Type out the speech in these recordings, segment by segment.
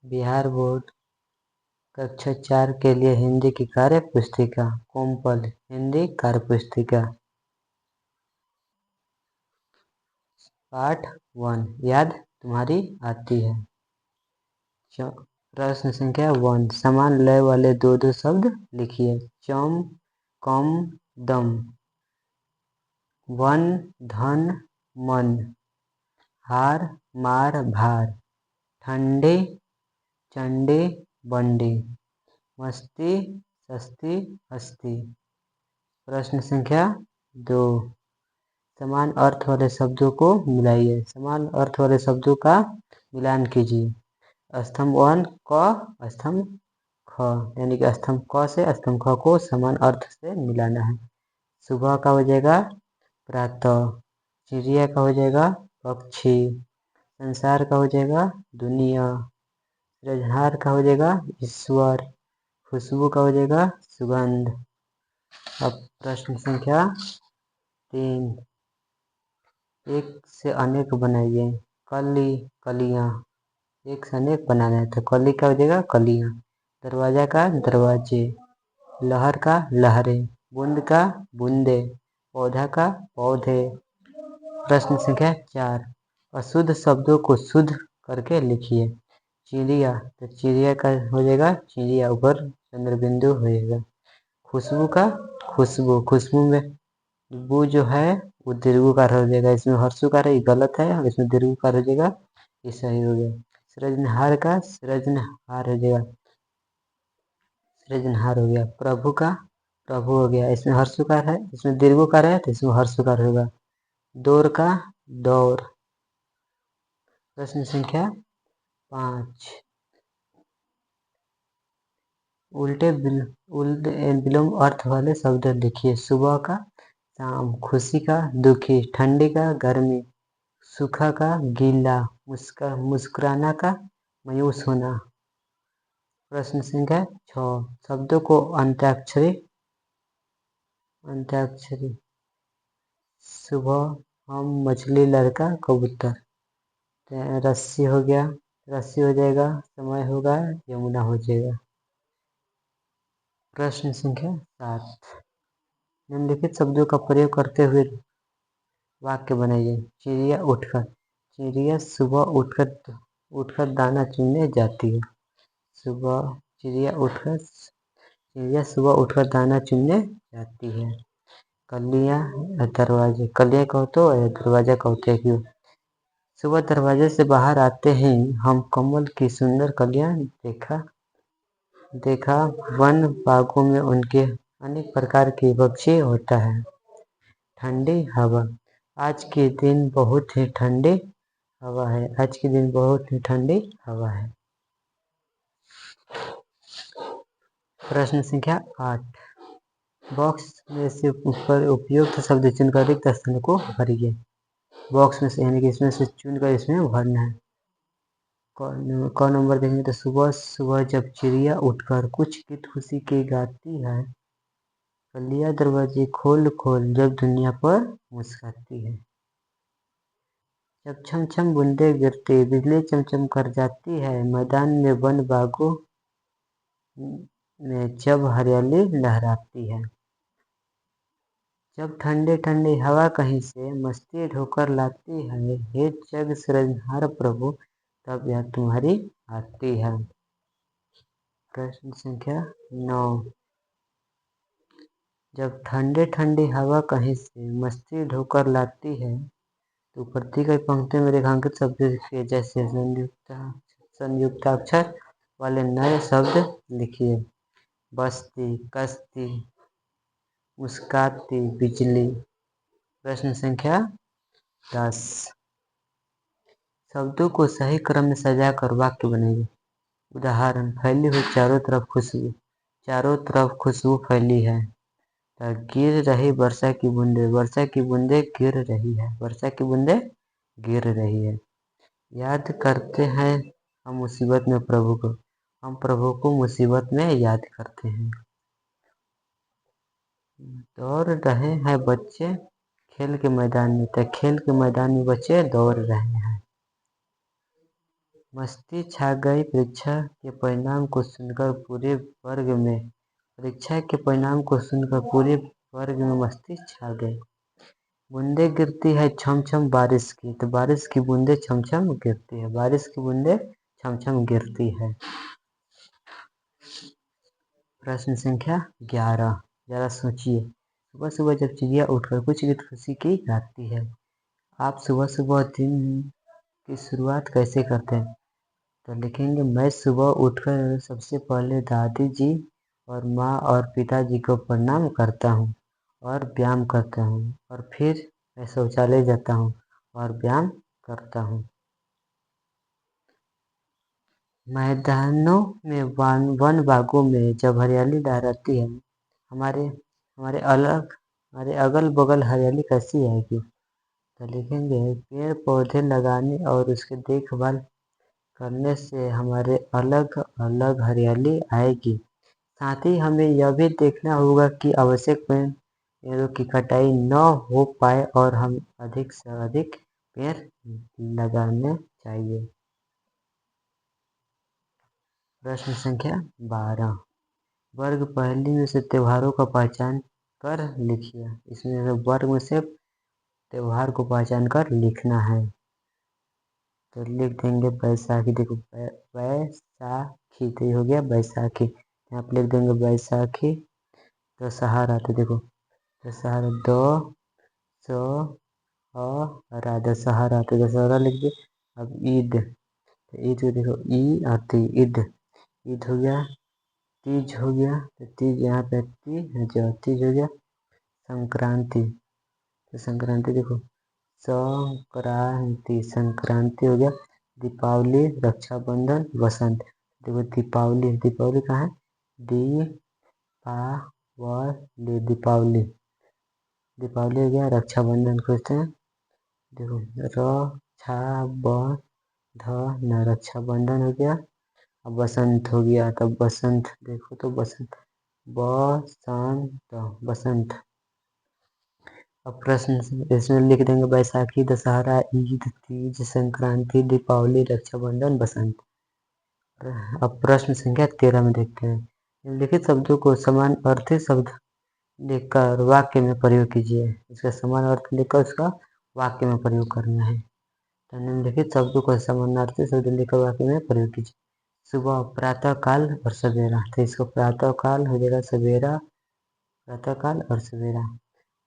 Bihar board कक्षा 4 के लिए हिंदी की कार्य पुस्तिका कोम्पल हिंदी कार्य पुस्तिका पाठ 1 याद तुम्हारी आती है। प्रश्न संख्या 1 समान लय वाले दो शब्द लिखिए। चम कम दम, वन धन मन, हार मार भार, ठंडी चंडी बंडी, मस्ती सस्ती हस्ती। प्रश्न संख्या 2 समान अर्थ वाले शब्दों को मिलाइए। समान अर्थ वाले शब्दों का मिलान कीजिए। स्तंभ 1 क स्तंभ ख, यानी कि स्तंभ क से स्तंभ ख को समान अर्थ से मिलाना है। सुबह का हो जाएगा प्रातः, चिड़िया का हो जाएगा पक्षी, संसार का हो जाएगा दुनिया, सृजनहार का हो जाएगा ईश्वर, खुशबू का हो जाएगा सुगंध। अब प्रश्न संख्या 3 एक से अनेक बनाइए। कली कलियां, एक से अनेक बनाना है तो कली का हो जाएगा कलियां, दरवाजा का दरवाजे, लहर का लहरें, बूंद का बूंदे, पौधा का पौधे। प्रश्न संख्या 4 अशुद्ध शब्दों को शुद्ध करके लिखिए। चिड़िया तो चिड़िया का हो जाएगा चिड़िया, ऊपर चंद्र बिंदु हो जाएगा। खुशबू का खुशबू, खुशबू में बू जो है वो दीर्घकार हो जाएगा, इसमें हर्षुकार है, गलत है, और इसमें दीर्घकार हो जाएगा, ये सही हो गया। सृजनहार का सृजनहार हो जाएगा, सृजनहार हो गया। प्रभु का प्रभु हो गया, इसमें हर्षुकार है, इसमें दीर्घकार है तो इसमें हर्षुकार होगा। दौर का दौर। प्रश्न संख्या 5 उल्टे विलोम अर्थ वाले शब्द लिखिए। सुबह का शाम, खुशी का दुखी, ठंडी का गर्मी, सूखा का गीला, मुस्कुराना का मायूस होना। प्रश्न संख्या 6 शब्दों को अंत्याक्षरी सुबह हम मछली लड़का कबूतर, रस्सी हो गया, रस्सी हो जाएगा, समय होगा यमुना हो जाएगा। प्रश्न संख्या 7 निम्नलिखित शब्दों का प्रयोग करते हुए वाक्य बनाइए। चिड़िया उठकर, चिड़िया सुबह उठकर दाना चुनने जाती है। चिड़िया सुबह उठकर दाना चुनने जाती है। कलियां दरवाजे, कलियां का होता है दरवाजा का होता है क्यों। सुबह दरवाजे से बाहर आते ही हम कमल की सुंदर कलियां देखा वन बागों में उनके अनेक प्रकार के पक्षी होता है। ठंडी हवा, आज के दिन बहुत ही ठंडी हवा है, आज के दिन बहुत ही ठंडी हवा है। प्रश्न संख्या 8 बॉक्स में से ऊपर उपयुक्त शब्द चुनकर रिक्त स्थान को भरिए। बॉक्स में से यानी कि इसमें से चुनकर इसमें भरना है। कौन नंबर देंगे तो सुबह सुबह जब चिड़िया उठकर कुछ गीत खुशी के गाती है, कलियां दरवाजे खोल खोल जब दुनिया पर मुस्कुराती है, जब छम छम बूंदे गिरती बिजली चमचम कर जाती है, मैदान में वन बागों में जब हरियाली लहराती है, जब ठंडी ठंडी हवा कहीं से मस्ती ढोकर लाती है, हे जग सृजनहार प्रभु तब यह तुम्हारी आती है। प्रश्न संख्या 9 जब ठंडी ठंडी हवा कहीं से मस्ती ढोकर लाती है तो प्रतीक पंक्ति में रेखांकित शब्द लिखिए। जैसे संयुक्ताक्षर वाले नए शब्द लिखिए। बस्ती, कश्ती, मुस्काती, बिजली। प्रश्न संख्या 10 शब्दों को सही क्रम में सजाकर वाक्य बनाइए। उदाहरण फैली हुई चारों तरफ खुशबू फैली है, गिर रही वर्षा की बूंदे गिर रही है, वर्षा की बूंदे गिर रही है। याद करते हैं हम मुसीबत में प्रभु को, हम प्रभु को मुसीबत में याद करते हैं। दौड़ रहे हैं बच्चे खेल के मैदान में, तो खेल के मैदान में बच्चे दौड़ रहे हैं। मस्ती छा गई परीक्षा के परिणाम को सुनकर पूरे वर्ग में परीक्षा के परिणाम को सुनकर पूरे वर्ग में मस्ती छा गई। बूंदे गिरती है छम छम बारिश की, तो बारिश की बूंदे छम छम गिरती है, बारिश की बूंदे छम छम गिरती है। प्रश्न संख्या 11। जरा सोचिए, सुबह सुबह जब चिड़िया उठकर कुछ गीत खुशी की गाती है, आप सुबह सुबह दिन की शुरुआत कैसे करते हैं? तो लिखेंगे, मैं सुबह उठकर सबसे पहले दादी जी और माँ और पिताजी को प्रणाम करता हूँ और व्यायाम करता हूँ, और फिर मैं शौचालय जाता हूँ और व्यायाम करता हूँ। मैदानों में वन बागों में जब हरियाली लहराती है, हमारे हमारे अगल बगल हरियाली कैसी आएगी? तो लिखेंगे, पेड़ पौधे लगाने और उसकी देखभाल करने से हमारे अलग अलग हरियाली आएगी। साथ ही हमें यह भी देखना होगा कि आवश्यक पेड़ों की कटाई न हो पाए और हम अधिक से अधिक पेड़ लगाने चाहिए। प्रश्न संख्या 12। वर्ग पहली में से त्योहारों का पहचान कर लिखिए। इसमें वर्ग में से त्योहार को पहचान कर लिखना है। तो लिख देंगे बैसाखी। देखो बैसाखी, तो ये हो गया बैसाखी। यहाँ पे लिख देंगे बैसाखी। दशहरा, तो देखो दशहरा दशहरा, तो दशहरा लिख दे। अब ईद, तो ईद को देखो ई आती ईद, ईद हो गया। तीज हो गया, तो तीज यहाँ पे तीज हो गया। संक्रांति, तो संक्रांति देखो संक्रांति हो गया। दीपावली, रक्षाबंधन, बसंत, देखो दीपावली कहाँ है? दीपावली हो गया। रक्षाबंधन खोजते हैं, देखो रक्षाबंधन हो गया। अब बसंत हो गया, तब बसंत देखो, तो बसंत। अब प्रश्न इसमें लिख देंगे बैसाखी, दशहरा, ईद, तीज, संक्रांति, दीपावली, रक्षाबंधन, बसंत। अब प्रश्न संख्या 13 में देखते हैं, निम्नलिखित शब्दों को समान अर्थी शब्द लिखकर वाक्य में प्रयोग कीजिए। इसका समान अर्थ लिखकर उसका वाक्य में प्रयोग करना है। तो निम्नलिखित शब्दों को समानार्थी शब्द लिखकर वाक्य में प्रयोग कीजिए। सुबह, प्रातः काल और सवेरा, तो इसको प्रातः काल हो जाएगा, सवेरा, प्रातः काल और सवेरा।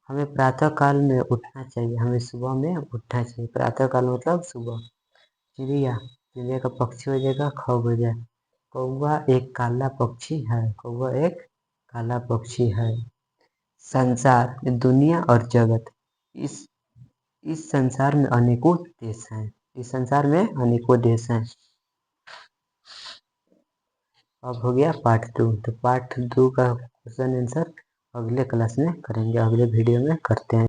हमें प्रातः काल में उठना चाहिए, हमें सुबह में उठना चाहिए। प्रातः काल मतलब सुबह। चिड़िया का पक्षी हो जाएगा ख बजे। कौवा एक काला पक्षी है, कौवा एक काला पक्षी है। संसार, दुनिया और जगत, इस संसार में अनेकों देश हैं, इस संसार में अनेकों देश हैं। अब हो गया पार्ट 2। तो पार्ट 2 का क्वेश्चन आंसर अगले क्लास में करेंगे, अगले वीडियो में करते हैं।